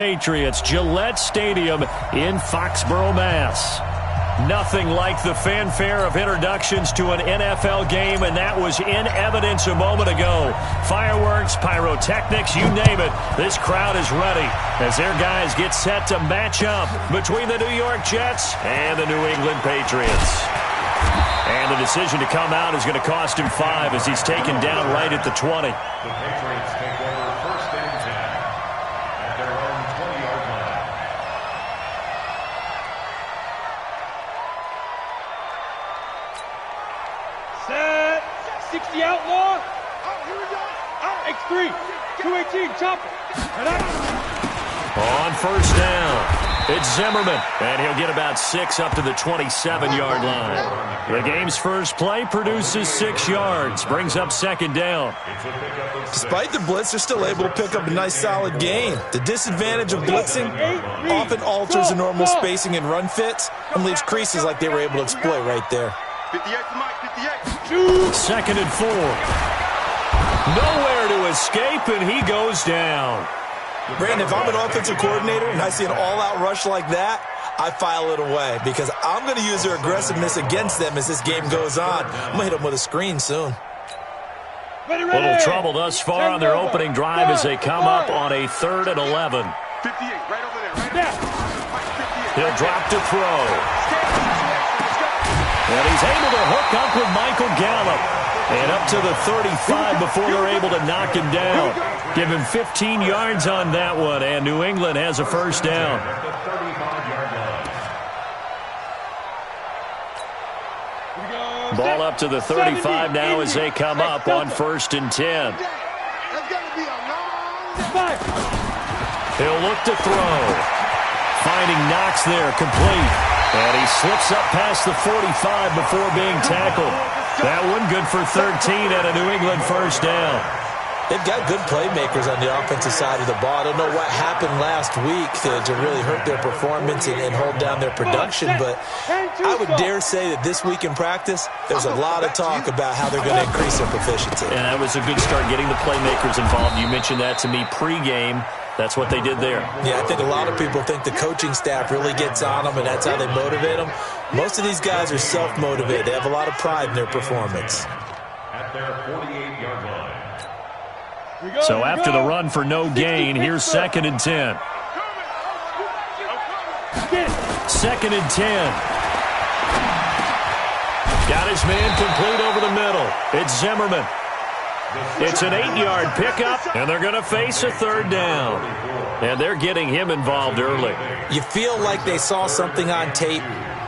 Patriots, Gillette Stadium in Foxborough, Mass. Nothing like the fanfare of introductions to an NFL game, and that was in evidence a moment ago. Fireworks, pyrotechnics, you name it. This crowd is ready as their guys get set to match up between the New York Jets and the New England Patriots. And the decision to come out is going to cost him 5 as he's taken down right at the 20. The Patriots take over 1st and 10 at their own 20-yard line. Set. 60 outlaw. Here we go. X3. 218. Chopper. On 1st down, it's Zimmerman, and he'll get about 6 up to the 27-yard line. The game's first play produces 6 yards, brings up 2nd down. Despite the blitz, they're still able to pick up a nice solid gain. The disadvantage of blitzing often alters the normal spacing and run fits and leaves creases like they were able to exploit right there. 2nd and 4. Nowhere to escape, and he goes down. Brandon, if I'm an offensive coordinator and I see an all-out rush like that, I file it away because I'm going to use their aggressiveness against them as this game goes on. I'm going to hit them with a screen soon. Little trouble thus far on their opening drive as they come up on a 3rd and 11. 58, right over there. Right He'll drop to throw. And he's able to hook up with Michael Gallup. And up to the 35 before they're able to knock him down. Give him 15 yards on that one, and New England has a 1st down. Ball up to the 35 now as they come up on 1st and 10. He'll look to throw. Finding Knox there, complete. And he slips up past the 45 before being tackled. That one good for 13 and a New England 1st down. They've got good playmakers on the offensive side of the ball. I don't know what happened last week to really hurt their performance and hold down their production, but I would dare say that this week in practice, there's a lot of talk about how they're going to increase their proficiency. And that was a good start, getting the playmakers involved. You mentioned that to me pregame. That's what they did there. Yeah, I think a lot of people think the coaching staff really gets on them, and that's how they motivate them. Most of these guys are self-motivated. They have a lot of pride in their performance. At their 48-yard line. So after the run for no gain, here's 2nd and 10. 2nd and 10. Got his man complete over the middle. It's Zimmerman. It's an 8-yard pickup, and they're going to face a 3rd down. And they're getting him involved early. You feel like they saw something on tape,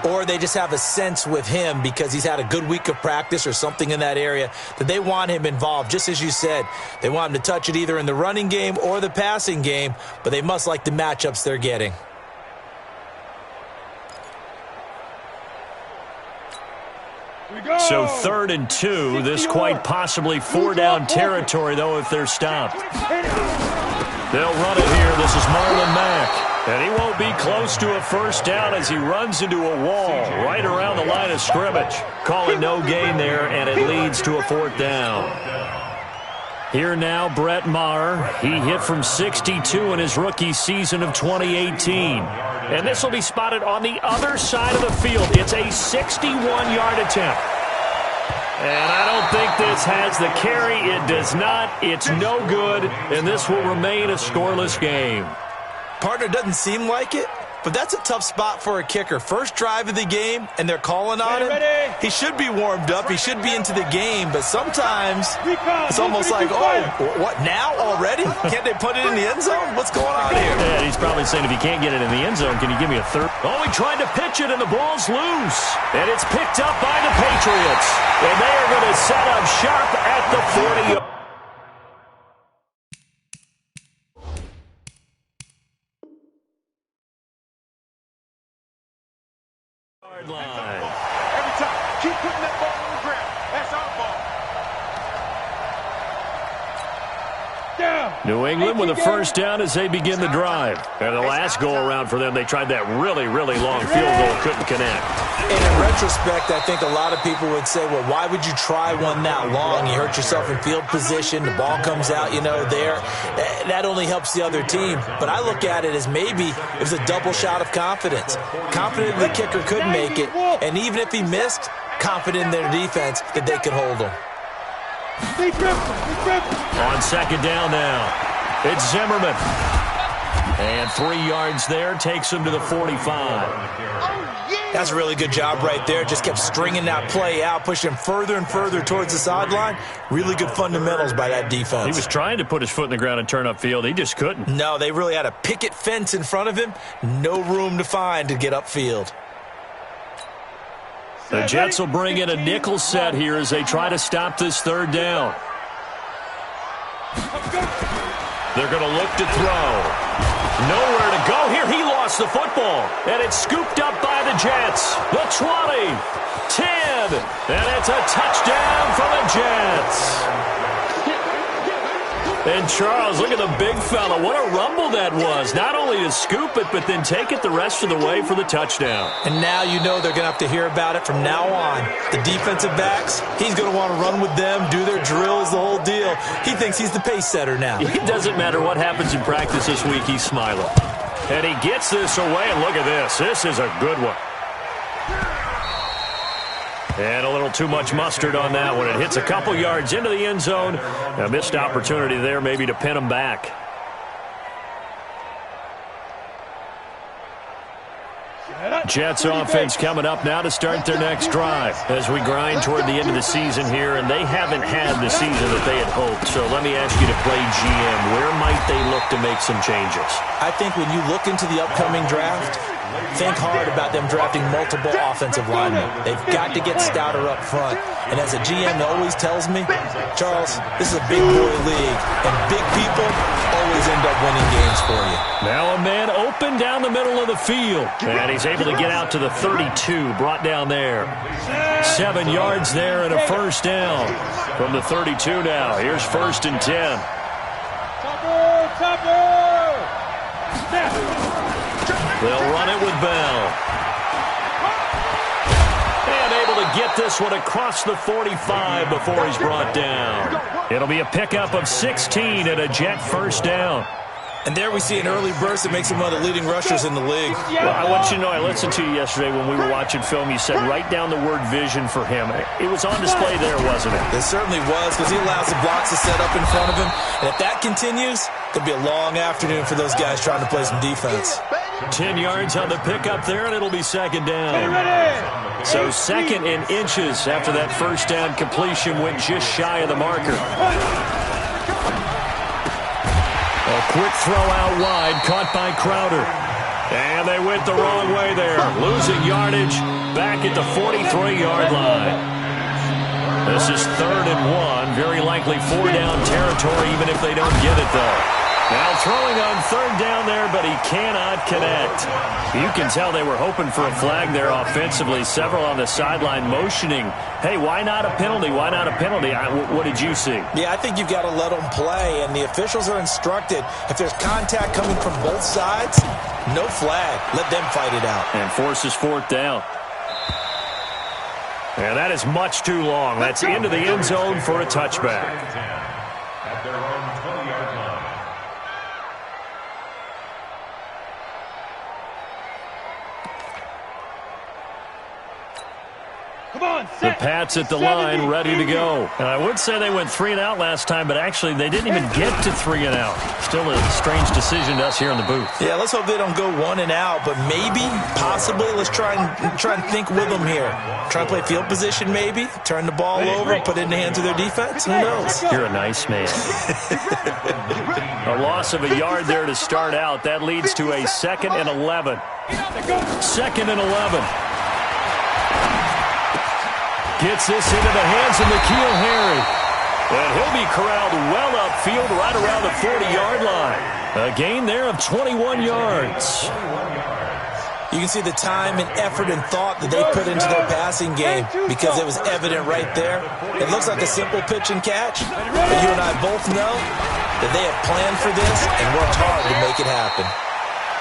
or they just have a sense with him because he's had a good week of practice or something in that area that they want him involved. Just as you said, they want him to touch it either in the running game or the passing game, but they must like the matchups they're getting. So 3rd and 2, this quite possibly 4-down territory, though, if they're stopped. They'll run it here. This is Marlon Mack. And he won't be close to a 1st down as he runs into a wall right around the line of scrimmage. Calling no gain there, and it leads to a 4th down. Here now, Brett Maher. He hit from 62 in his rookie season of 2018. And this will be spotted on the other side of the field. It's a 61-yard attempt. And I don't think this has the carry. It does not. It's no good, and this will remain a scoreless game. Partner, doesn't seem like it, but that's a tough spot for a kicker. First drive of the game, and they're calling on him. He should be warmed up. He should be into the game, but sometimes it's almost like, oh, what, now already? Can't they put it in the end zone? What's going on here? Yeah, he's probably saying, if you can't get it in the end zone, can you give me a 3rd? Oh, he tried to pitch it, and the ball's loose. And it's picked up by the Patriots. And they are going to set up sharp at the 40. Line. Every time. Keep putting that ball on the ground. That's our ball. Down. New England with a first down as they begin the drive. And the last go-around for them, they tried that really, really long field goal, couldn't connect. And in retrospect, I think a lot of people would say, well, why would you try one that long? You hurt yourself in field position. The ball comes out, there. That only helps the other team. But I look at it as maybe it was a double shot of confidence. Confident the kicker could make it. And even if he missed, confident in their defense that they could hold him. On second down now, it's Zimmerman. And 3 yards there, takes him to the 45. That's a really good job right there. Just kept stringing that play out, pushing him further and further towards the sideline. Really good fundamentals by that defense. He was trying to put his foot in the ground and turn upfield. He just couldn't. No, they really had a picket fence in front of him. No room to find to get upfield. The Jets will bring in a nickel set here as they try to stop this third down. They're going to look to throw. Nowhere to go here. He lost the football. And it's scooped up by the Jets. The 20, 10, and it's a touchdown for the Jets. And Charles, look at the big fella. What a rumble that was. Not only to scoop it, but then take it the rest of the way for the touchdown. And now you know they're going to have to hear about it from now on. The defensive backs, he's going to want to run with them, do their drills, the whole deal. He thinks he's the pace setter now. It doesn't matter what happens in practice this week, he's smiling. And he gets this away, and look at this. This is a good one. And a little too much mustard on that one. It hits a couple yards into the end zone. A missed opportunity there maybe to pin him back. Jets offense coming up now to start their next drive as we grind toward the end of the season here, and they haven't had the season that they had hoped. So let me ask you to play GM. Where might they look to make some changes? I think when you look into the upcoming draft, think hard about them drafting multiple offensive linemen. They've got to get stouter up front. And as a GM always tells me, Charles, this is a big boy league, and big people always end up winning games for you. Now a man open down the middle of the field. And he's able to get out to the 32, brought down there. 7 yards there and a first down from the 32 now. Here's 1st and 10. They'll run it with Bell. And able to get this one across the 45 before he's brought down. It'll be a pickup of 16 and a Jet first down. And there we see an early burst that makes him one of the leading rushers in the league. Well, I want you to know, I listened to you yesterday when we were watching film. You said write down the word vision for him. It was on display there, wasn't it? It certainly was, because he allows the blocks to set up in front of him. And if that continues, it'll be a long afternoon for those guys trying to play some defense. 10 yards on the pickup there, and it'll be second down. So 2nd and inches after that first down completion went just shy of the marker. A quick throw out wide, caught by Crowder. And they went the wrong way there. Losing yardage back at the 43-yard line. This is 3rd and 1. Very likely 4-down territory, even if they don't get it, though. Now throwing on 3rd down there, but he cannot connect. You can tell they were hoping for a flag there offensively. Several on the sideline motioning, hey, why not a penalty? Why not a penalty? What did you see? Yeah, I think you've got to let them play, and the officials are instructed, if there's contact coming from both sides, no flag. Let them fight it out. And forces 4th down. And that is much too long. That's into the end zone for a touchback. At their own 20-yard line. The Pats at the line, ready to go. And I would say they went 3 and out last time, but actually they didn't even get to 3 and out. Still a strange decision to us here in the booth. Yeah, let's hope they don't go 1 and out, but maybe, possibly, let's try and think with them here. Try to play field position maybe, turn the ball over, put it in the hands of their defense. Who knows? You're a nice man. A loss of a yard there to start out. That leads to a 2nd and 11. 2nd and 11. Gets this into the hands of N'Keal Harry. And he'll be corralled well upfield right around the 40-yard line. A gain there of 21 yards. You can see the time and effort and thought that they put into their passing game because it was evident right there. It looks like a simple pitch and catch, but you and I both know that they have planned for this and worked hard to make it happen.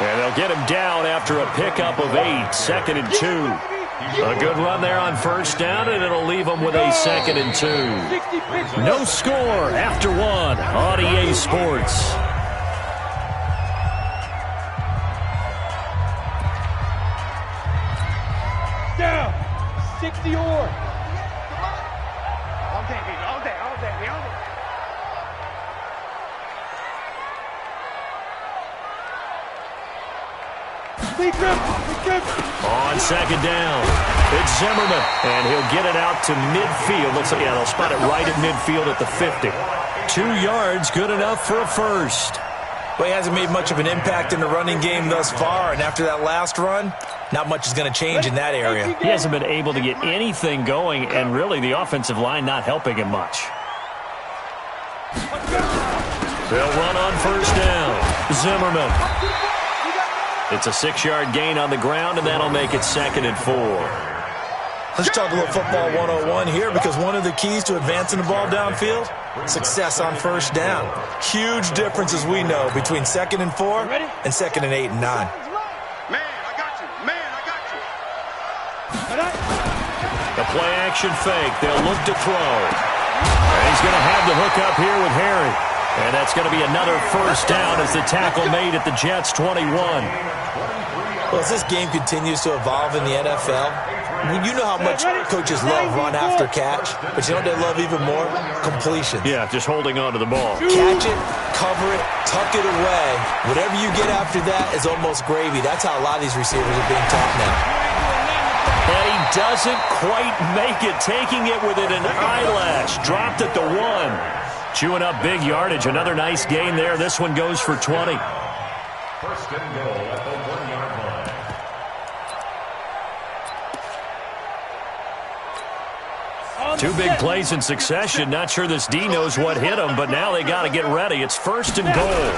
And they'll get him down after a pickup of 8, 2nd and 2. A good run there on first down, and it'll leave them with a 2nd and 2. No score after 1 on EA Sports. Down. 60 or. All day, baby. All day. All day. All day. On 2nd down, it's Zimmerman, and he'll get it out to midfield. Looks like, yeah, they'll spot it right at midfield at the 50. 2 yards, good enough for a first. Well, he hasn't made much of an impact in the running game thus far, and after that last run, not much is going to change in that area. He hasn't been able to get anything going, and really the offensive line not helping him much. They'll run on first down. Zimmerman. It's a 6-yard gain on the ground, and that'll make it 2nd and 4. Let's talk a little football 101 here, because one of the keys to advancing the ball downfield, success on first down. Huge difference, as we know, between 2nd and 4 and 2nd and 8 and 9. Man, I got you. Man, I got you. The play-action fake. They'll look to throw. And he's going to have the hook up here with Harry. And that's going to be another first down as the tackle made at the Jets' 21. Well, as this game continues to evolve in the NFL, you know how much coaches love run after catch, but you know what they love even more? Completions. Yeah, just holding on to the ball. Catch it, cover it, tuck it away. Whatever you get after that is almost gravy. That's how a lot of these receivers are being taught now. And he doesn't quite make it, taking it within an eyelash. Dropped at the 1. Chewing up big yardage. Another nice gain there. This one goes for 20. First and goal at the 1-yard line. 2 big plays in succession. Not sure this D knows what hit him, but now they got to get ready. It's 1st and goal.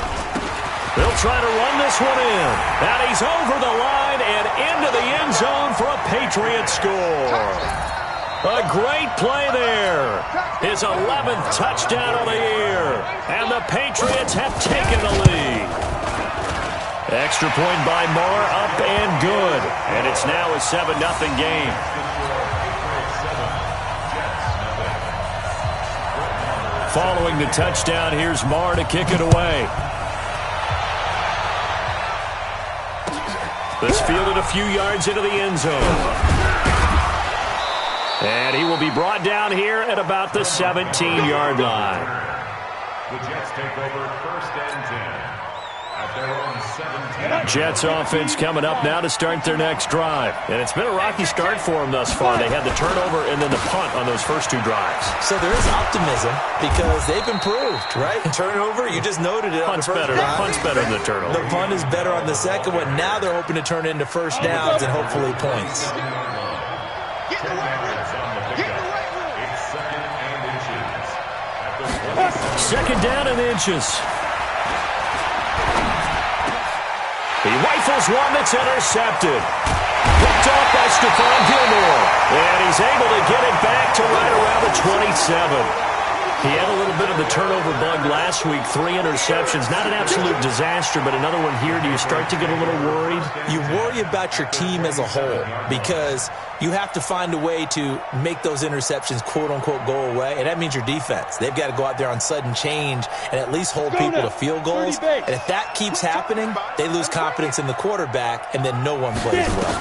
They'll try to run this one in. And he's over the line and into the end zone for a Patriot score. A great play there. His 11th touchdown of the year. And the Patriots have taken the lead. Extra point by Moore, up and good. And it's now a 7-0 game. Following the touchdown, here's Moore to kick it away. This fielded a few yards into the end zone. And he will be brought down here at about the 17-yard line. The Jets take over 1st and 10 at their own 17. Jets offense coming up now to start their next drive. And it's been a rocky start for them thus far. They had the turnover and then the punt on those first 2 drives. So there is optimism because they've improved, right? Turnover, you just noted it. Punt's better. Punt's better than the turnover. The punt is better on the second one. Now they're hoping to turn it into first downs and hopefully points. Second down and inches. He rifles one that's intercepted. Picked off by Stephon Gilmore. And he's able to get it back to right around the 27. He had a little bit of the turnover bug last week. 3 interceptions. Not an absolute disaster, but another one here. Do you start to get a little worried? You worry about your team as a whole because you have to find a way to make those interceptions, quote-unquote, go away. And that means your defense. They've got to go out there on sudden change and at least hold people to field goals. And if that keeps happening, they lose confidence in the quarterback, and then no one plays well.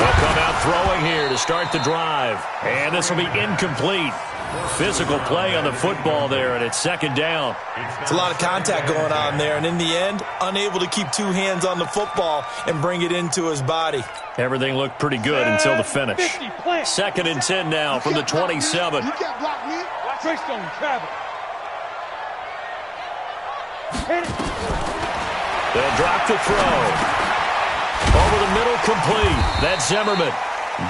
They'll come out throwing here to start the drive. And this will be incomplete. Physical play on the football there, and it's 2nd down. It's a lot of contact going on there, and in the end, unable to keep 2 hands on the football and bring it into his body. Everything looked pretty good until the finish. 2nd and 10 now from the 27. You can't block me. Greystone travel. They'll drop the throw. Over the middle, complete. That's Zimmerman.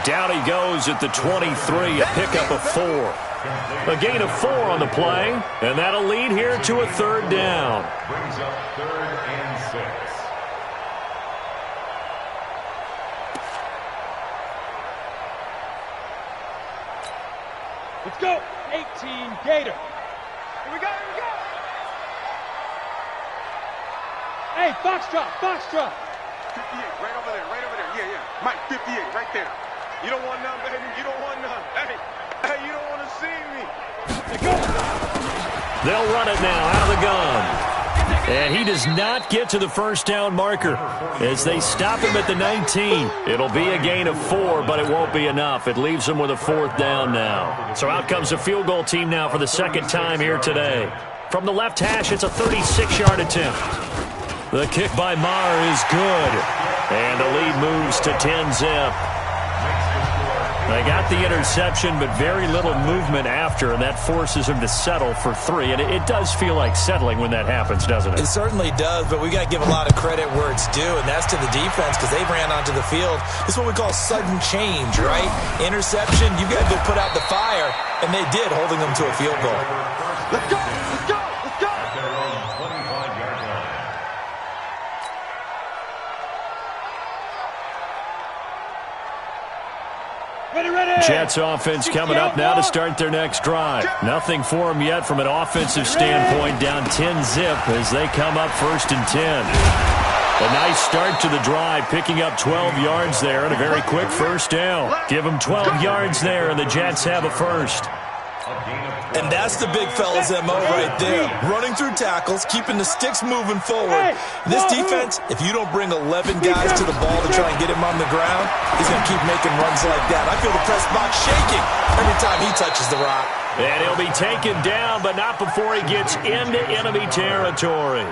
Down he goes at the 23, a pickup of 4. A gain of 4 on the play, and that'll lead here to a 3rd down. Brings up 3rd and 6. Let's go. 18 Gator. Here we go. Here we go. Hey, box drop, box drop. 58, right over there, right over there. Yeah, yeah. Mike, 58, right there. You don't want none, baby. You don't want none. Hey, you don't want to see me. They'll run it now out of the gun. And he does not get to the first down marker as they stop him at the 19. It'll be a gain of 4, but it won't be enough. It leaves him with a 4th down now. So out comes the field goal team now for the second time here today. From the left hash, it's a 36-yard attempt. The kick by Maher is good. And the lead moves to 10-zip. They got the interception, but very little movement after, and that forces him to settle for 3. And it does feel like settling when that happens, doesn't it? It certainly does, but we got to give a lot of credit where it's due, and that's to the defense because they ran onto the field. This is what we call sudden change, right? Interception, you got to go put out the fire, and they did, holding them to a field goal. Let's go, let's go, let's go. At their own 25-yard line. Jets offense coming up now to start their next drive. Nothing for them yet from an offensive standpoint, down 10-zip as they come up 1st and 10. A nice start to the drive, picking up 12 yards there and a very quick first down. Give them 12 yards there, and the Jets have a first. And that's the big fella's MO right there. Running through tackles, keeping the sticks moving forward. This defense, if you don't bring 11 guys to the ball to try and get him on the ground, he's going to keep making runs like that. I feel the press box shaking every time he touches the rock. And he'll be taken down, but not before he gets into enemy territory.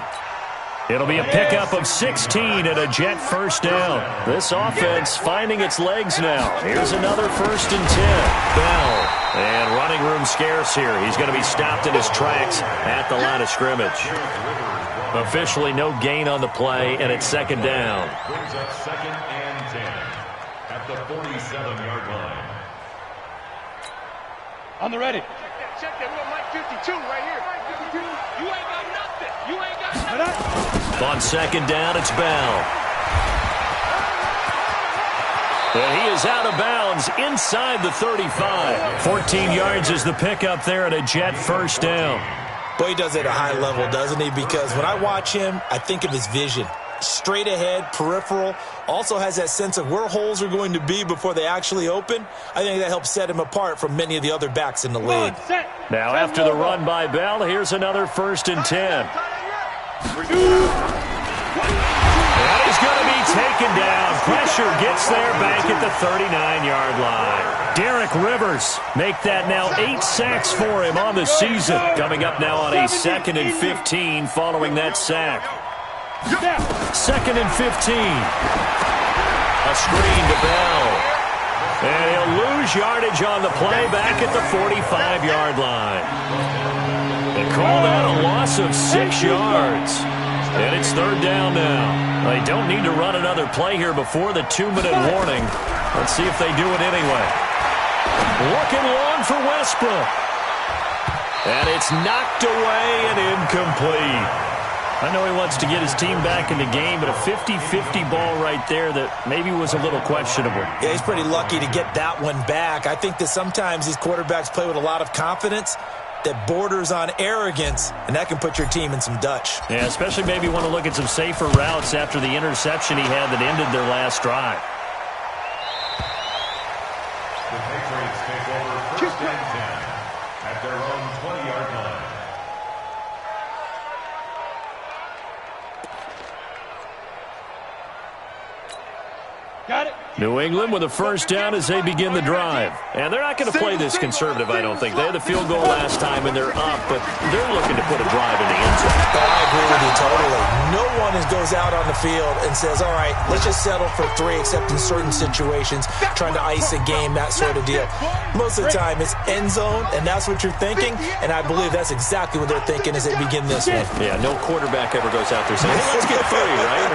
It'll be a pickup of 16 and a Jet first down. This offense finding its legs now. Here's another 1st and 10. Bell. And running room scarce here. He's going to be stopped in his tracks at the line of scrimmage. Officially no gain on the play, and it's 2nd down. Brings up 2nd and 10 at the 47-yard line. On the ready. Check that. We got Mike 52 right here. Mike 52. You ain't got nothing. You ain't got nothing. On 2nd down, it's Bell. And he is out of bounds inside the 35. 14 yards is the pickup there at a Jet first down. Boy, he does it at a high level, doesn't he? Because when I watch him, I think of his vision. Straight ahead, peripheral, also has that sense of where holes are going to be before they actually open. I think that helps set him apart from many of the other backs in the league. Now after the run by Bell, here's another 1st and 10. That is going to be taken down. Pressure gets there back at the 39-yard line. Derek Rivers make that now 8 sacks for him on the season. Coming up now on a 2nd and 15 following that sack. 2nd and 15. A screen to Bell. And he'll lose yardage on the play back at the 45-yard line. They call that a loss of 6 yards. And it's 3rd down now. They don't need to run another play here before the 2-minute warning. Let's see if they do it anyway. Looking long for Westbrook. And it's knocked away and incomplete. I know he wants to get his team back in the game, but a 50-50 ball right there that maybe was a little questionable. Yeah, he's pretty lucky to get that one back. I think that sometimes these quarterbacks play with a lot of confidence that borders on arrogance, and that can put your team in some Dutch. Yeah, especially maybe want to look at some safer routes after the interception he had that ended their last drive. The Patriots take over 1st and 10 at their own 20-yard line. Got it. New England with a first down as they begin the drive. And they're not going to play this conservative, I don't think. They had the field goal last time, and they're up, but they're looking to put a drive in the end zone. Oh, I agree with you totally. No one goes out on the field and says, all right, let's just settle for 3, except in certain situations, trying to ice a game, that sort of deal. Most of the time, it's end zone, and that's what you're thinking, and I believe that's exactly what they're thinking as they begin this one. Yeah, no quarterback ever goes out there saying, hey, let's get 3, right?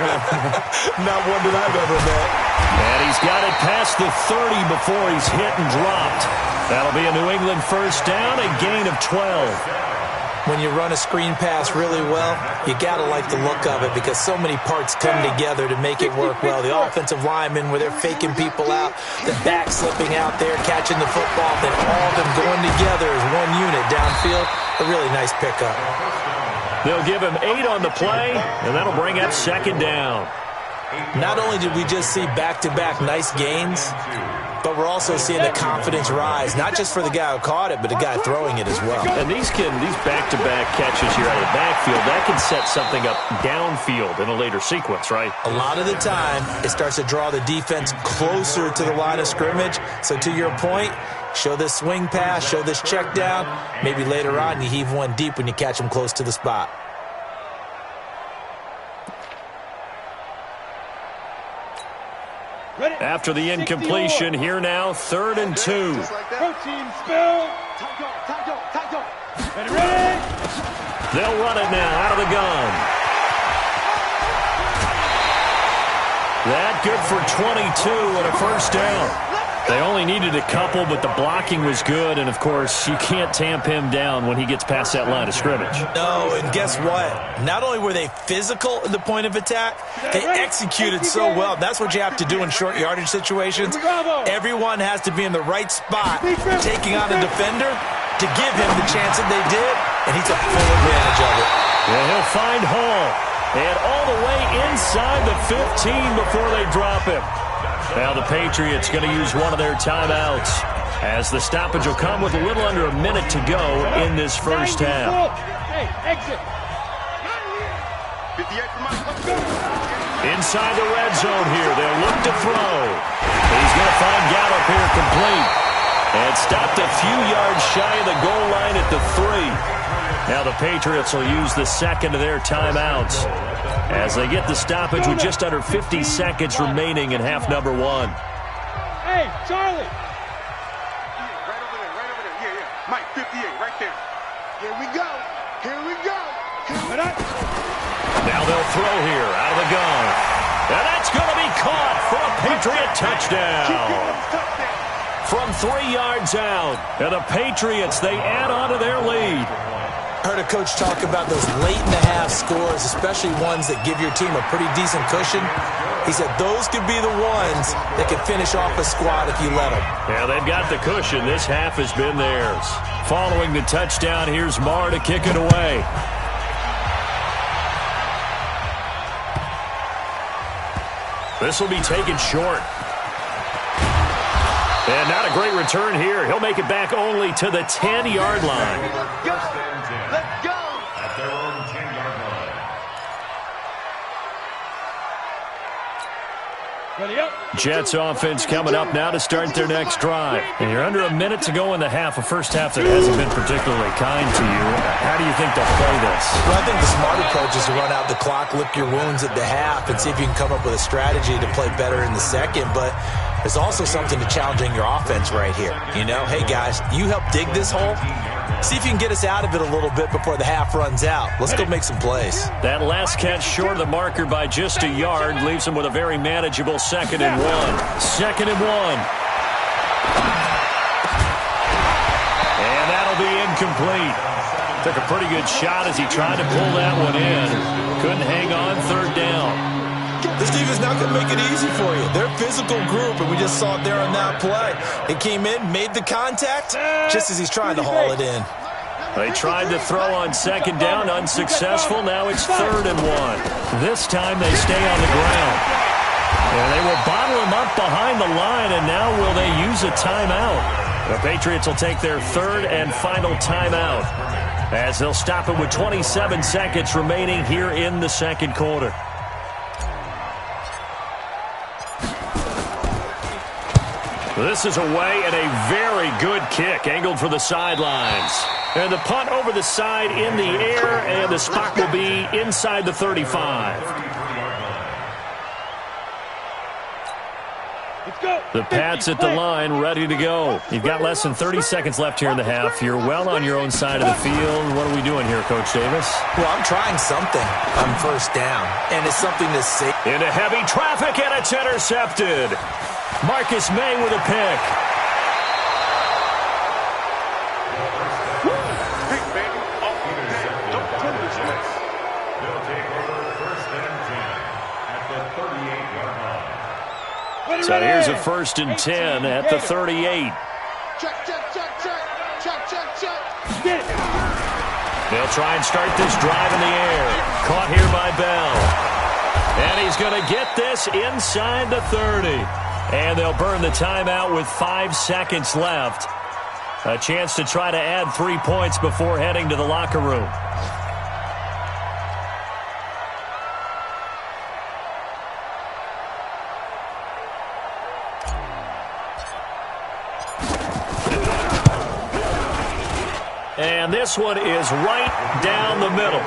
Not one that I've ever met. And he's got it past the 30 before he's hit and dropped. That'll be a New England first down, a gain of 12. When you run a screen pass really well, you got to like the look of it because so many parts come together to make it work well. The offensive linemen, where they're faking people out, the back slipping out there, catching the football, then all of them going together as one unit downfield. A really nice pickup. They'll give him 8 on the play, and that'll bring up second down. Not only did we just see back-to-back nice gains, but we're also seeing the confidence rise, not just for the guy who caught it, but the guy throwing it as well. And these back-to-back catches here out of the backfield, that can set something up downfield in a later sequence, right? A lot of the time, it starts to draw the defense closer to the line of scrimmage. So to your point, show this swing pass, show this check down. Maybe later on you heave one deep when you catch them close to the spot. After the incompletion, here now, 3rd and 2. Protein spill. Ready? They'll run it now out of the gun. That good for 22 and a first down. They only needed a couple, but the blocking was good, and, of course, you can't tamp him down when he gets past that line of scrimmage. No, and guess what? Not only were they physical at the point of attack, they executed so well. That's what you have to do in short yardage situations. Everyone has to be in the right spot, taking on a defender to give him the chance that they did, and he took full advantage of it. And he'll find Hall, and all the way inside the 15 before they drop him. Now the Patriots going to use one of their timeouts, as the stoppage will come with a little under a minute to go in this first half. Hey, exit. Inside the red zone here, they'll look to throw. He's going to find Gallup here complete. And stopped a few yards shy of the goal line at the 3. Now the Patriots will use the second of their timeouts as they get the stoppage with just under 50 seconds remaining in half number 1. Hey, Charlie. Right over there. Yeah. Mike, 58, right there. Here we go. Now they'll throw here out of the gun. And that's going to be caught for a Patriot touchdown. From 3 yards out. And the Patriots, they add on to their lead. Heard a coach talk about those late-in-the-half scores, especially ones that give your team a pretty decent cushion. He said those could be the ones that could finish off a squad if you let them. Yeah, they've got the cushion. This half has been theirs. Following the touchdown, here's Marr to kick it away. This will be taken short. And not a great return here. He'll make it back only to the 10-yard line. Let's go. At their own 10-yard line. Ready up. Jets offense coming up now to start their next drive. And you're under a minute to go in the half, a first half that hasn't been particularly kind to you. How do you think they'll play this? Well, I think the smart approach is to run out the clock, lick your wounds at the half, and see if you can come up with a strategy to play better in the second. But there's also something to challenging your offense right here. You know, hey, guys, you help dig this hole. See if you can get us out of it a little bit before the half runs out. Let's go make some plays. That last catch short of the marker by just a yard leaves him with a very manageable 2nd and 1. 2nd and 1. And that'll be incomplete. Took a pretty good shot as he tried to pull that one in. Couldn't hang on, 3rd down. This defense not going to make it easy for you. They're a physical group, and we just saw it there on that play. It came in, made the contact, just as he's trying to haul it in. They tried to throw on 2nd down, unsuccessful. Now it's 3rd and 1. This time they stay on the ground. And they will bottle him up behind the line, and now will they use a timeout? The Patriots will take their 3rd and final timeout as they'll stop it with 27 seconds remaining here in the second quarter. This is away and a very good kick angled for the sidelines. And the punt over the side in the air, and the spot will be inside the 35. Let's go. The Pats at the line, ready to go. You've got less than 30 seconds left here in the half. You're well on your own side of the field. What are we doing here, Coach Davis? Well, I'm trying something on 1st down, and it's something that's safe. Into heavy traffic, and it's intercepted. Marcus May with a pick. Pick, baby. Don't turn this way. They'll take over 1st and 10 at the 38-yard line. So here's a 1st and 10 at the 38. Check. Get it. They'll try and start this drive in the air. Caught here by Bell. And he's going to get this inside the 30. And they'll burn the timeout with 5 seconds left. A chance to try to add 3 points before heading to the locker room. And this one is right down the middle.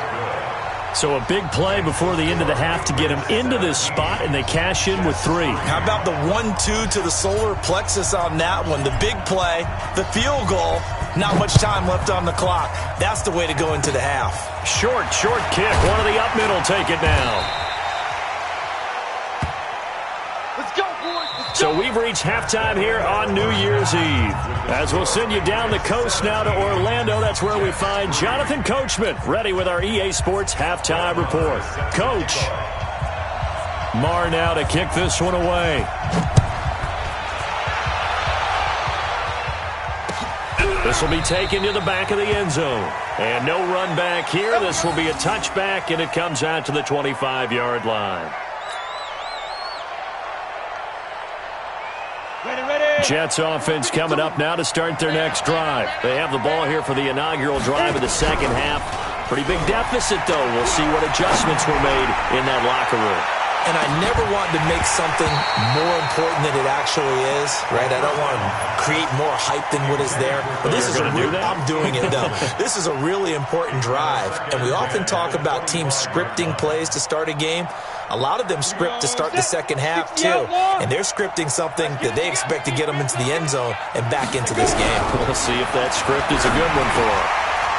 So a big play before the end of the half to get him into this spot, and they cash in with 3. How about the 1-2 to the solar plexus on that one? The big play, the field goal, not much time left on the clock. That's the way to go into the half. Short kick. One of the up middle take it now. Let's go, boys. So we've reached halftime here on New Year's Eve. As we'll send you down the coast now to Orlando, that's where we find Jonathan Coachman, ready with our EA Sports halftime report. Coach. Marr now to kick this one away. This will be taken to the back of the end zone. And no run back here. This will be a touchback, and it comes out to the 25-yard line. Jets offense coming up now to start their next drive. They have the ball here for the inaugural drive of the second half. Pretty big deficit, though. We'll see what adjustments were made in that locker room. And I never want to make something more important than it actually is, right? I don't want to create more hype than what is there. But this is I'm doing it, though. This is a really important drive. And we often talk about teams scripting plays to start a game. A lot of them script to start the second half, too. And they're scripting something that they expect to get them into the end zone and back into this game. We'll see if that script is a good one for them.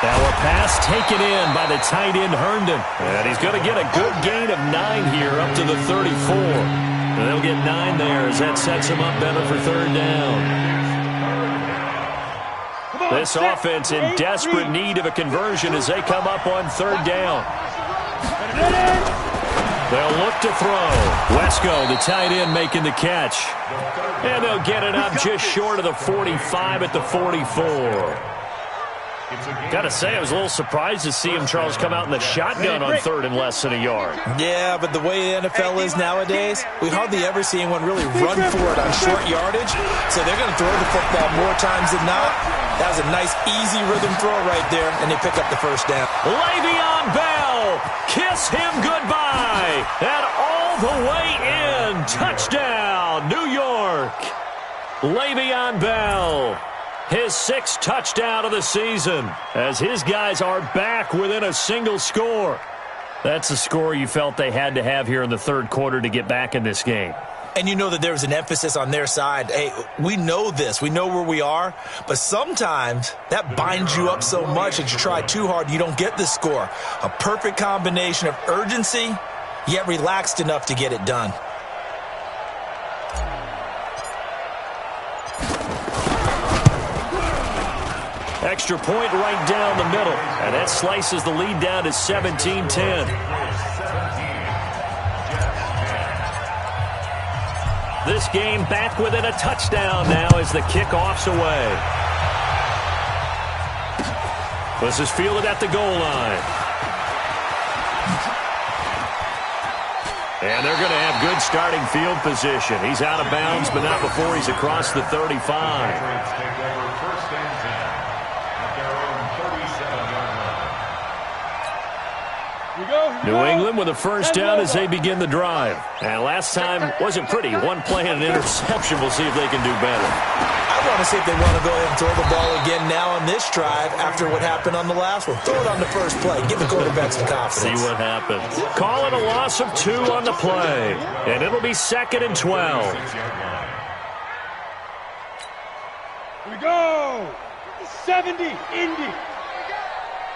Now a pass taken in by the tight end Herndon. And he's going to get a good gain of 9 here up to the 34. And they'll get 9 there as that sets him up better for third down. This offense in desperate need of a conversion as they come up on third down. They'll look to throw. Wesco, the tight end, making the catch. And they'll get it up just short of the 45 at the 44. Got to say, I was a little surprised to see him, Charles, come out in the shotgun on third and less than a yard. Yeah, but the way the NFL is nowadays, we hardly ever see anyone really run for it on short yardage. So they're going to throw the football more times than not. That was a nice, easy rhythm throw right there, and they pick up the first down. Le'Veon Bell, kiss him goodbye, and all the way in. Touchdown, New York. Le'Veon Bell. His 6th touchdown of the season as his guys are back within a single score. That's the score you felt they had to have here in the third quarter to get back in this game. And you know that there was an emphasis on their side. Hey, we know this. We know where we are. But sometimes that binds you up so much that you try too hard, you don't get the score. A perfect combination of urgency, yet relaxed enough to get it done. Extra point right down the middle. And that slices the lead down to 17-10. This game back within a touchdown now as the kickoff's away. This is fielded at the goal line. And they're going to have good starting field position. He's out of bounds, but not before he's across the 35. New England with a first down as they begin the drive. And last time wasn't pretty. One play and an interception. We'll see if they can do better. I want to see if they want to go ahead and throw the ball again now on this drive after what happened on the last one. Throw it on the first play. Give the quarterback some confidence. See what happens. Call it a loss of 2 on the play. And it'll be 2nd and 12. Here we go. 70, Indy.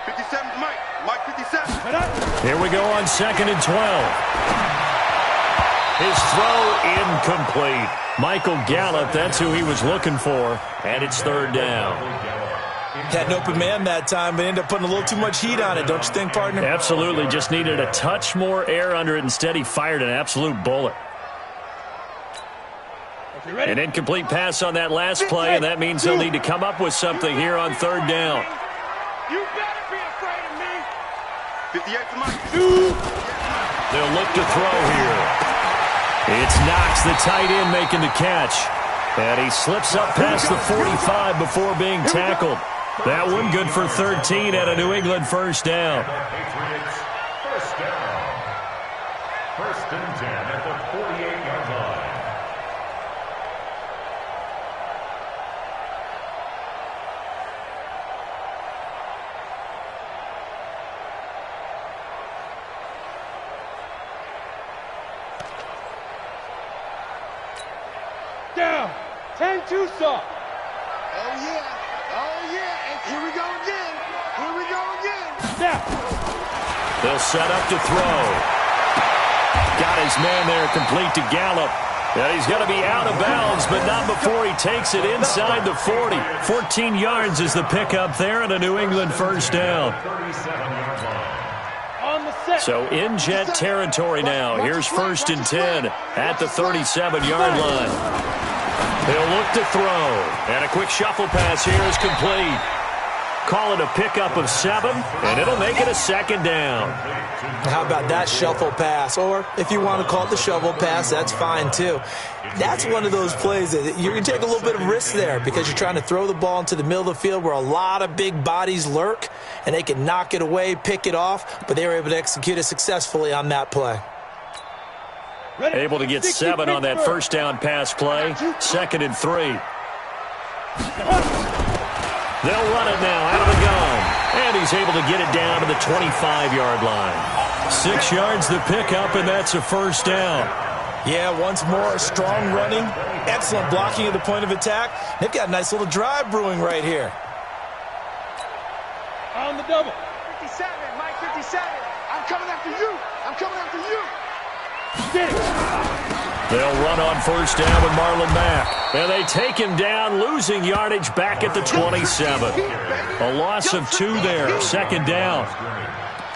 57, Mike 57. Here we go on 2nd and 12. His throw incomplete. Michael Gallup, that's who he was looking for. And it's third down. Had an open man that time, but ended up putting a little too much heat on it, don't you think, partner? Absolutely. Just needed a touch more air under it. Instead, he fired an absolute bullet. An incomplete pass on that last play, and that means he'll need to come up with something here on third down. You better be afraid of me. 58 for Mike. They'll look to throw here. It's Knox, the tight end, making the catch. And he slips up past the 45 before being tackled. That one good for 13 at a New England first down. Patriots first down. 1st and 10 at the 48-yard line. Down. 10-2 saw. Oh, yeah. Oh, yeah. And here we go again. Here we go again. Snap. They'll set up to throw. Got his man there, complete to Gallup. And he's going to be out of bounds, but not before he takes it inside the 40. 14 yards is the pickup there and a New England first down. 37-yard line. On the set. So in Jet territory now. Here's 1st and 10 at the 37-yard line. They'll look to throw. And a quick shuffle pass here is complete. Call it a pickup of 7, and it'll make it a 2nd down. How about that shuffle pass? Or if you want to call it the shovel pass, that's fine too. That's one of those plays that you're going to take a little bit of risk there because you're trying to throw the ball into the middle of the field where a lot of big bodies lurk, and they can knock it away, pick it off, but they were able to execute it successfully on that play. Able to get 7 on that first down pass play. 2nd and 3. They'll run it now out of the gun. And he's able to get it down to the 25-yard line. 6 yards the pickup, and that's a first down. Yeah, once more, strong running, excellent blocking at the point of attack. They've got a nice little drive brewing right here. On the double. 57, Mike 57. I'm coming after you. I'm coming after you. Get it. They'll run on first down with Marlon Mack. And they take him down, losing yardage back at the 27. A loss of 2 there, 2nd down.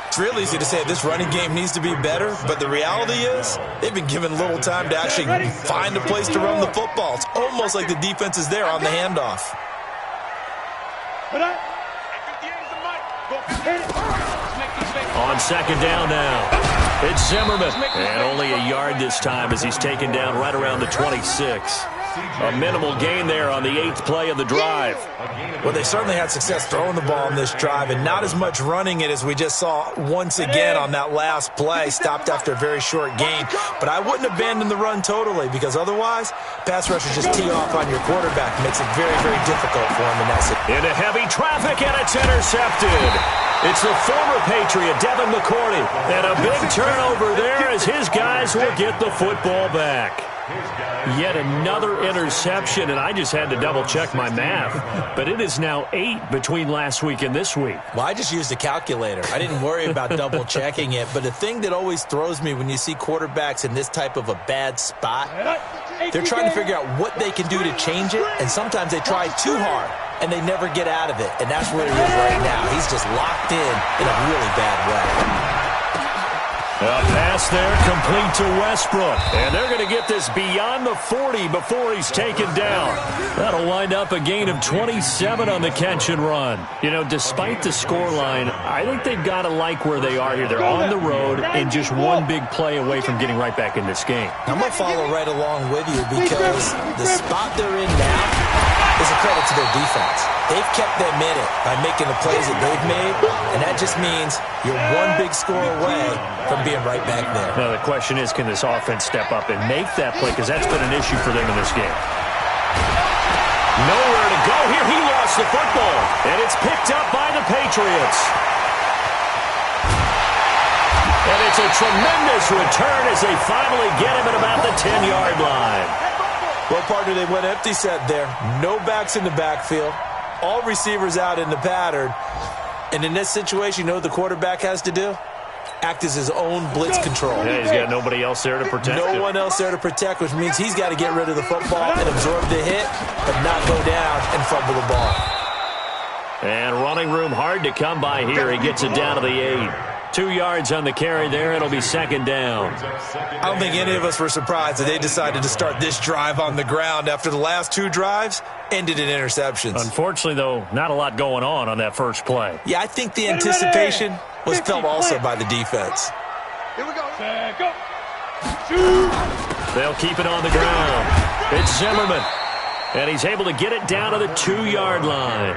It's real easy to say this running game needs to be better, but the reality is they've been given little time to actually find a place to run the football. It's almost like the defense is there on the handoff. On 2nd down now. It's Zimmerman. And only a yard this time as he's taken down right around the 26. A minimal gain there on the 8th play of the drive. Well, they certainly had success throwing the ball on this drive, and not as much running it as we just saw once again on that last play. Stopped after a very short gain. But I wouldn't abandon the run totally, because otherwise, pass rushers just tee off on your quarterback. It makes it very, very difficult for him in that situation. Into heavy traffic, and it's intercepted. It's the former Patriot, Devin McCourty. And a big turnover there as his guys will get the football back. Yet another interception, and I just had to double-check my math. But it is now 8 between last week and this week. Well, I just used a calculator. I didn't worry about double-checking it. But the thing that always throws me when you see quarterbacks in this type of a bad spot, they're trying to figure out what they can do to change it, and sometimes they try too hard, and they never get out of it. And that's where he is right now. He's just locked in a really bad way. A pass there, complete to Westbrook. And they're going to get this beyond the 40 before he's taken down. That'll wind up a gain of 27 on the catch and run. You know, despite the scoreline, I think they've got to like where they are here. They're on the road and just one big play away from getting right back in this game. I'm going to follow right along with you because the spot they're in now is a credit to their defense. They've kept them in it by making the plays that they've made, and that just means you're one big score away from being right back there. Now, the question is, can this offense step up and make that play? Because that's been an issue for them in this game. Nowhere to go here. He lost the football, and it's picked up by the Patriots. And it's a tremendous return as they finally get him at about the 10-yard line. Well, partner, they went empty set there. No backs in the backfield. All receivers out in the pattern. And in this situation, you know what the quarterback has to do? Act as his own blitz control. Yeah, he's got nobody else there to protect him. No one else there to protect, which means he's got to get rid of the football and absorb the hit, but not go down and fumble the ball. And running room hard to come by here. He gets it down to the 8. 2 yards on the carry there. It'll be 2nd down. I don't think any of us were surprised that they decided to start this drive on the ground after the last 2 drives ended in interceptions. Unfortunately, though, not a lot going on that first play. Yeah, I think the anticipation was felt also by the defense. Here we go. Go. Shoot. They'll keep it on the ground. It's Zimmerman. And he's able to get it down to the 2-yard line.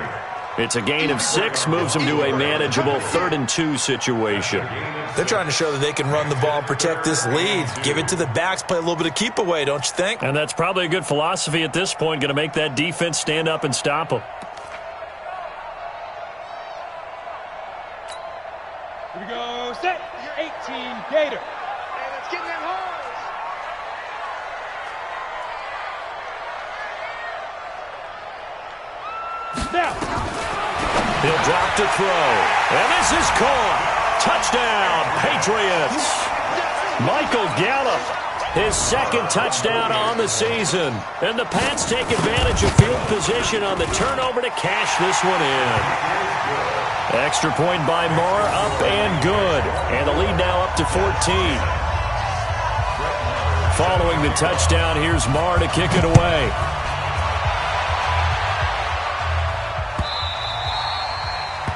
It's a gain of 6, moves them to a manageable 3rd and 2 situation. They're trying to show that they can run the ball and protect this lead. Give it to the backs, play a little bit of keep away, don't you think? And that's probably a good philosophy at this point, going to make that defense stand up and stop them. Here we go. Set. 18 Gator. Hey, let's get in that hole. Now. He'll drop to throw. And this is caught. Touchdown, Patriots. Michael Gallup, his 2nd touchdown on the season. And the Pats take advantage of field position on the turnover to cash this one in. Extra point by Marr, up and good. And the lead now up to 14. Following the touchdown, here's Marr to kick it away.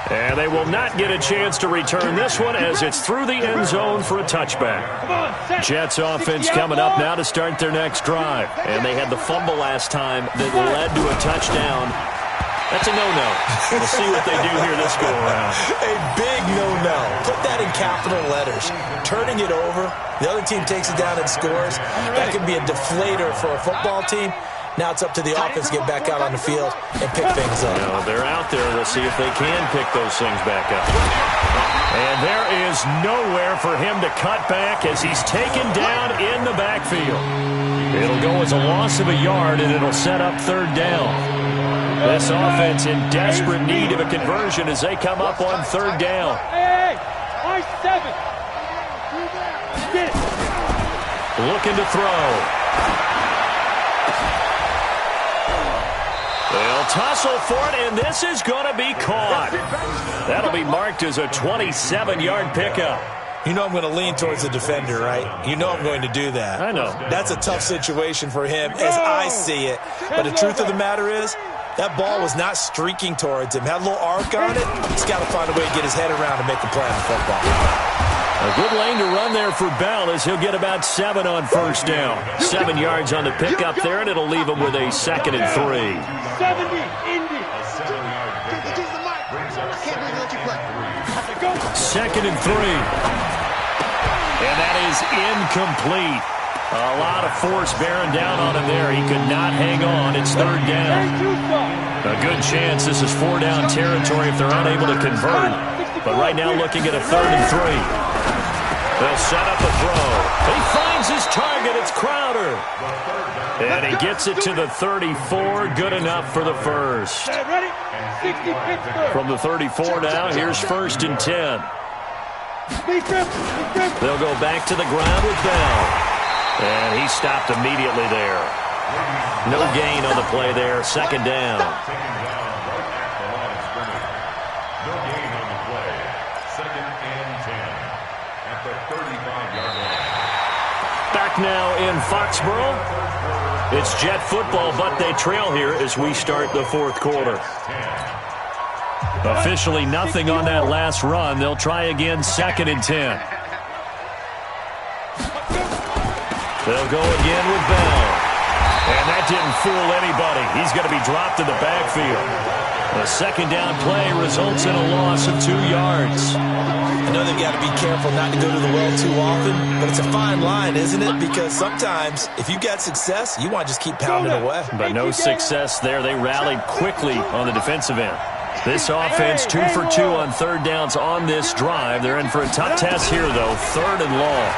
And they will not get a chance to return this one as it's through the end zone for a touchback. Jets offense coming up now to start their next drive. And they had the fumble last time that led to a touchdown. That's a no-no. We'll see what they do here this go-around. A big no-no. Put that in capital letters. Turning it over, the other team takes it down and scores. That could be a deflator for a football team. Now it's up to the offense to get back out on the field and pick things up. No, they're out there. We'll see if they can pick those things back up. And there is nowhere for him to cut back as he's taken down in the backfield. It'll go as a loss of a yard, and it'll set up 3rd down. This offense in desperate need of a conversion as they come up on 3rd down. Hey, I 7. Get it. Looking to throw. They'll tussle for it, and this is going to be caught. That'll be marked as a 27-yard pickup. You know I'm going to lean towards the defender, right? You know I'm going to do that. I know. That's a tough situation for him as I see it. But the truth of the matter is, that ball was not streaking towards him. Had a little arc on it. He's got to find a way to get his head around and make the play on football. A good lane to run there for Bell as he'll get about 7 on 1st down. 7 yards on the pickup there, and it'll leave him with a 2nd and 3. 70, Indy. Second and 3. And that is incomplete. A lot of force bearing down on him there. He could not hang on. It's 3rd down. A good chance this is 4-down territory if they're unable to convert. But right now looking at a 3rd and 3. They'll set up a throw. He finds his target. It's Crowder. And he gets it to the 34. Good enough for the first. Ready? 60 Pittsburgh. From the 34 now, here's 1st and 10. They'll go back to the ground with Bell. And he stopped immediately there. No gain on the play there. 2nd down. No gain on the play. 2nd and 10 at the 35-yard line. Back now in Foxborough. It's Jet football, but they trail here as we start the 4th quarter. Officially nothing on that last run. They'll try again, 2nd and 10. They'll go again with Bell. And that didn't fool anybody. He's going to be dropped in the backfield. A 2nd down play results in a loss of 2 yards. I know they've got to be careful not to go to the well too often, but it's a fine line, isn't it? Because sometimes, if you've got success, you want to just keep pounding away. But no success there. They rallied quickly on the defensive end. This offense 2 for 2 on 3rd downs on this drive. They're in for a tough test here, though. 3rd and long.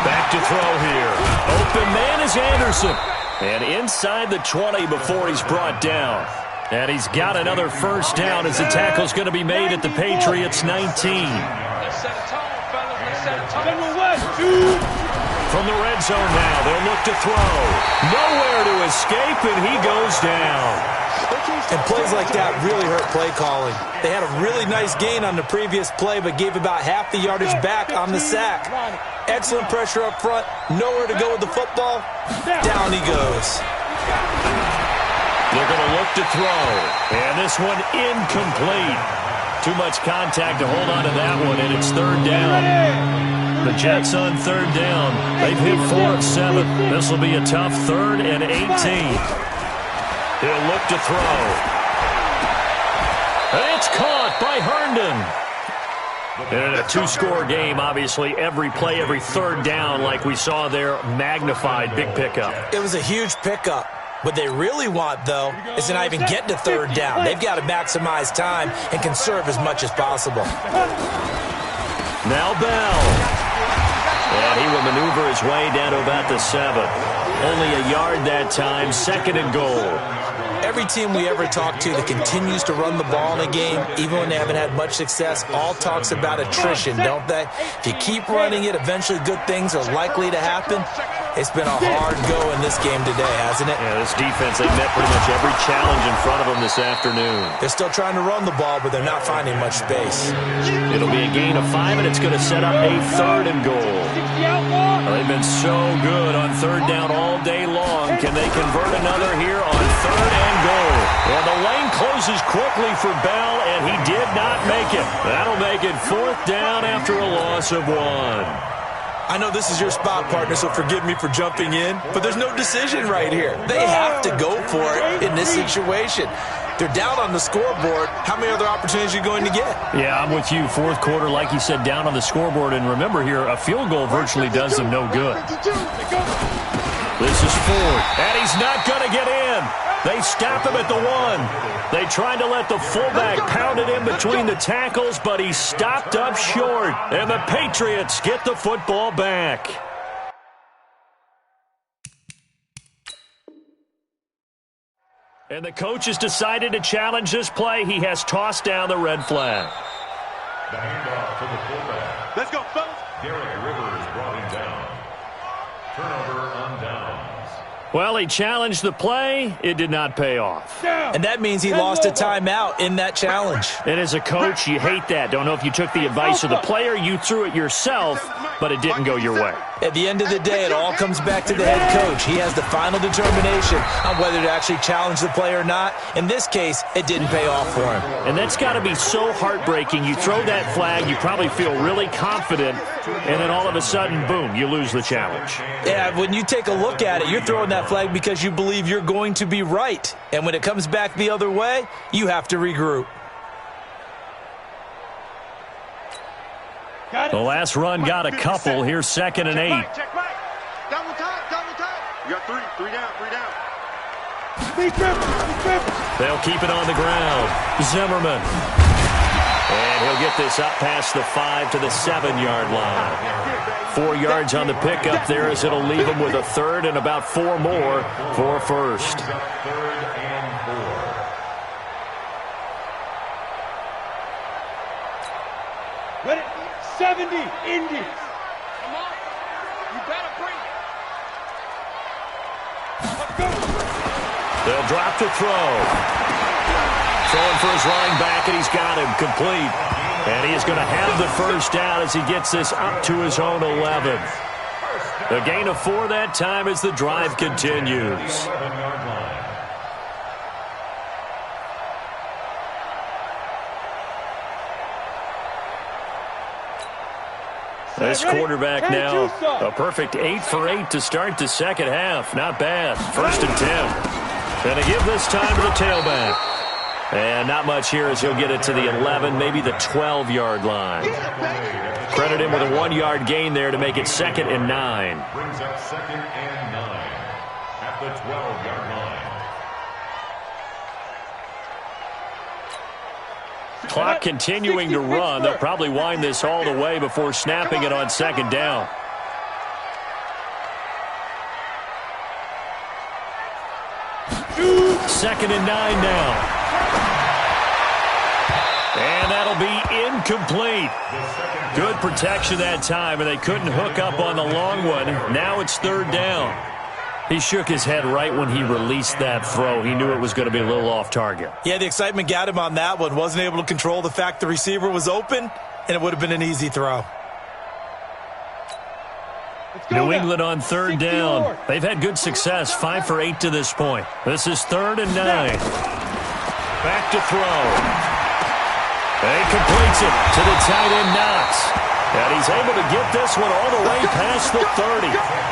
Back to throw here. Open man is Anderson. And inside the 20 before he's brought down. And he's got another 1st down as the tackle's going to be made at the Patriots 19. Let's set a tone, fellas. Let's set a tone. General West, 2. From the red zone now, they'll look to throw. Nowhere to escape, and he goes down. And plays like that really hurt play calling. They had a really nice gain on the previous play, but gave about half the yardage back on the sack. Excellent pressure up front. Nowhere to go with the football. Down he goes. They're going to look to throw. And this one incomplete. Too much contact to hold on to that one, and it's third down. The Jets on third down. They've hit 4 of 7. This will be a tough 3rd and 18. He'll look to throw. And it's caught by Herndon. And in a 2-score game, obviously, every play, every third down, like we saw there, magnified, big pickup. It was a huge pickup. What they really want, though, is to not even get to third down. They've got to maximize time and conserve as much as possible. Now Bell. And he will maneuver his way down to about the 7. Only a yard that time, 2nd and goal. Every team we ever talk to that continues to run the ball in a game, even when they haven't had much success, all talks about attrition, don't they? If you keep running it, eventually good things are likely to happen. It's been a hard go in this game today, hasn't it? Yeah, this defense, they met pretty much every challenge in front of them this afternoon. They're still trying to run the ball, but they're not finding much space. It'll be a gain of 5, and it's going to set up a 3rd and goal. Well, they've been so good on third down all day long. Can they convert another here on 3rd and goal? Well, the lane closes quickly for Bell, and he did not make it. That'll make it 4th down after a loss of 1. I know this is your spot, partner, so forgive me for jumping in, but there's no decision right here. They have to go for it in this situation. They're down on the scoreboard. How many other opportunities are you going to get? Yeah, I'm with you. 4th quarter, like you said, down on the scoreboard. And remember here, a field goal virtually does them no good. This is 4th, and he's not going to get in. They stop him at the 1. They tried to let the fullback pound it in between the tackles, but he stopped up short. And the Patriots get the football back. And the coach has decided to challenge this play. He has tossed down the red flag. The handoff to the fullback. Let's go, fellas. Derek Rivers brought him down. Turnover on downs. Well, he challenged the play. It did not pay off. And that means he lost a timeout in that challenge. And as a coach, you hate that. Don't know if you took the advice of the player, you threw it yourself, but it didn't go your way. At the end of the day, it all comes back to the head coach. He has the final determination on whether to actually challenge the play or not. In this case, it didn't pay off for him. And that's got to be so heartbreaking. You throw that flag, you probably feel really confident, and then all of a sudden, boom, you lose the challenge. Yeah, when you take a look at it, you're throwing that flag because you believe you're going to be right. And when it comes back the other way, you have to regroup. The last run got a couple. Here's 2nd and 8. Check right. Double time, double time. You got 3 down, 3 down. They'll keep it on the ground. Zimmerman. And he'll get this up past the 5 to the 7-yard line. 4 yards on the pickup there as it'll leave him with a 3rd and about 4 more for 1st. 3rd and 4. Ready? 70, Indians. Come on. You better bring it. Let's go. They'll drop the throw. Throwing for his running back, and he's got him complete. And he is going to have the 1st down as he gets this up to his own 11. A gain of 4 that time as the drive continues. 11-yard line. This quarterback now, a perfect 8 for 8 to start the second half. Not bad. 1st and 10. Going to give this time to the tailback. And not much here as he'll get it to the 11, maybe the 12-yard line. Credit him with a 1-yard gain there to make it 2nd and 9. Brings up 2nd and 9 at the 12-yard line. Clock continuing to run. They'll probably wind this all the way before snapping it on 2nd down. Second and 9 now. And that'll be incomplete. Good protection that time, and they couldn't hook up on the long one. Now it's 3rd down. He shook his head right when he released that throw. He knew it was going to be a little off target. Yeah, the excitement got him on that one. Wasn't able to control the fact the receiver was open, and it would have been an easy throw. New England on 3rd down. They've had good success, 5 for 8 to this point. This is 3rd and 9. Back to throw. And he completes it to the tight end, Knox. And he's able to get this one all the way past the 30.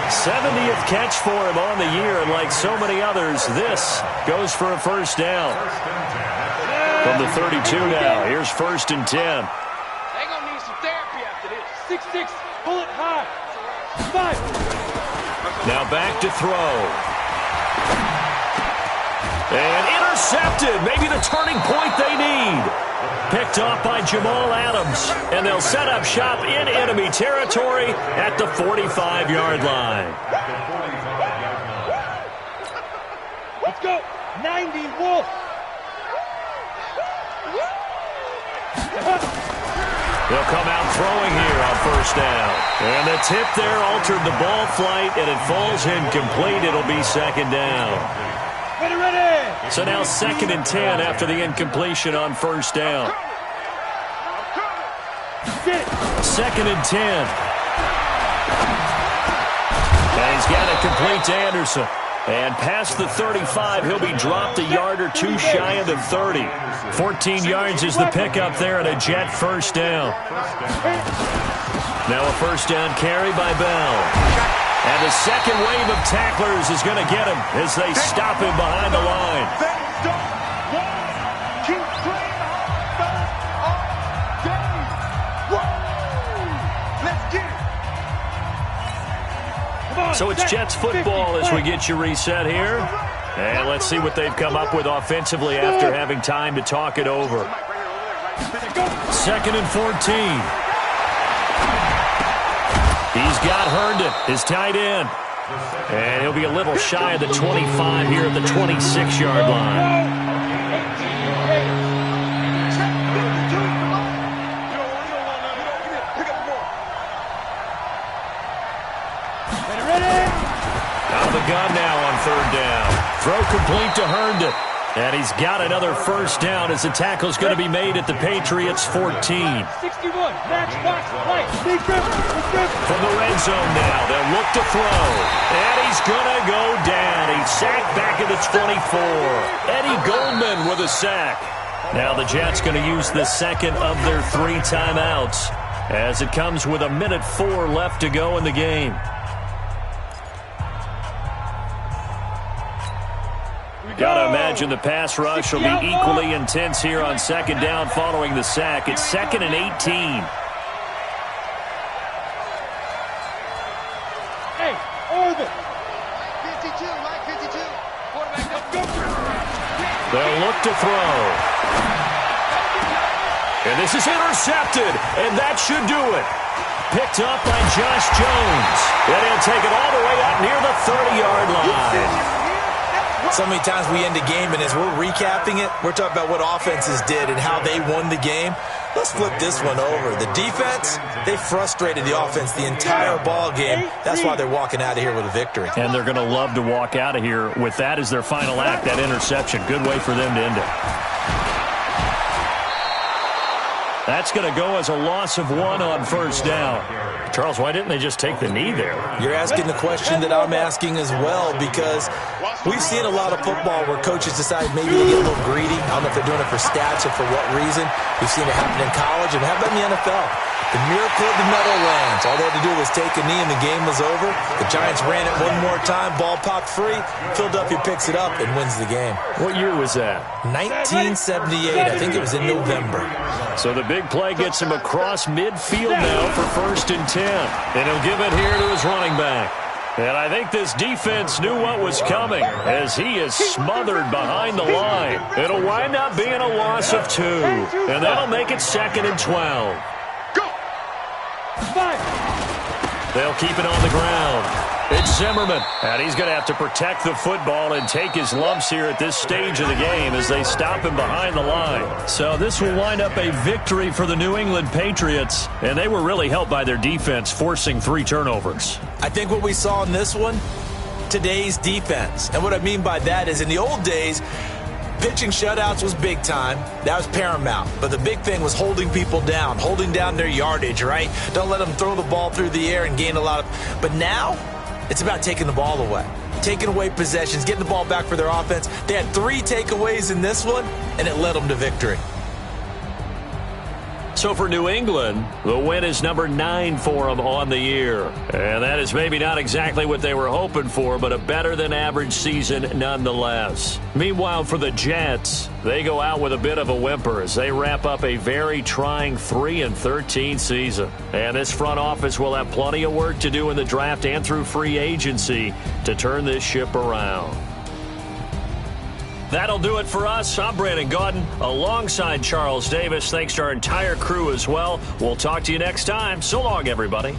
70th catch for him on the year, and like so many others, this goes for a first down. From the 32 now, here's 1st and 10. They're going to need some therapy after this. 6'6", pull it high. 5. Now back to throw. And intercepted. Maybe the turning point they need. Picked off by Jamal Adams. And they'll set up shop in enemy territory at the 45-yard line. Let's go. 90 Wolf. They'll come out throwing here on 1st down. And the tip there altered the ball flight, and it falls incomplete. It'll be 2nd down. Ready. So now 2nd and 10 after the incompletion on 1st down. 2nd and 10. And he's got it complete to Anderson. And past the 35, he'll be dropped a yard or two shy of the 30. 14 yards is the pickup there, and a Jet 1st down. Now a 1st down carry by Bell. And the second wave of tacklers is going to get him as they stop him behind the line. So it's Jets football as we get you reset here. And let's see what they've come up with offensively after having time to talk it over. 2nd and 14. He's got Herndon, his tight end. And he'll be a little shy of the 25 here at the 26-yard line. Out of the gun now on 3rd down. Throw complete to Herndon. And he's got another 1st down as the tackle's going to be made at the Patriots' 14. 61, match, box, play. From the red zone now, they'll look to throw. And he's going to go down. He's sacked back at the 24. Eddie Goldman with a sack. Now the Jets going to use the second of their 3 timeouts as it comes with 1:04 left to go in the game. Got to imagine the pass rush will be equally intense here on 2nd down following the sack. It's 2nd and 18. Hey, Orbit. 52, Mike, 52. They'll look to throw. And this is intercepted, and that should do it. Picked up by Josh Jones. And he'll take it all the way up near the 30-yard line. So many times we end a game, and as we're recapping it, we're talking about what offenses did and how they won the game. Let's flip this one over. The defense, they frustrated the offense the entire ball game. That's why they're walking out of here with a victory. And they're going to love to walk out of here with that as their final act, that interception. Good way for them to end it. That's going to go as a loss of 1 on 1st down. Charles, why didn't they just take the knee there? You're asking the question that I'm asking as well, because we've seen a lot of football where coaches decide maybe they get a little greedy. I don't know if they're doing it for stats or for what reason. We've seen it happen in college, and how about in the NFL? The miracle of the Meadowlands. All they had to do was take a knee, and the game was over. The Giants ran it one more time. Ball popped free. Philadelphia picks it up and wins the game. What year was that? 1978. I think it was in November. So the big play gets him across midfield now for 1st and 10. And he'll give it here to his running back. And I think this defense knew what was coming as he is smothered behind the line. It'll wind up being a loss of 2. And that'll make it 2nd and 12. They'll keep it on the ground. It's Zimmerman, and he's going to have to protect the football and take his lumps here at this stage of the game as they stop him behind the line. So this will wind up a victory for the New England Patriots, and they were really helped by their defense forcing 3 turnovers. I think what we saw in this one, today's defense. And what I mean by that is in the old days, pitching shutouts was big time. That was paramount. But the big thing was holding people down, holding down their yardage, right? Don't let them throw the ball through the air and gain a lot of... But now, it's about taking the ball away. Taking away possessions, getting the ball back for their offense. They had 3 takeaways in this one, and it led them to victory. So for New England, the win is number 9 for them on the year. And that is maybe not exactly what they were hoping for, but a better-than-average season nonetheless. Meanwhile, for the Jets, they go out with a bit of a whimper as they wrap up a very trying 3-13 season. And this front office will have plenty of work to do in the draft and through free agency to turn this ship around. That'll do it for us. I'm Brandon Gaudin alongside Charles Davis. Thanks to our entire crew as well. We'll talk to you next time. So long, everybody.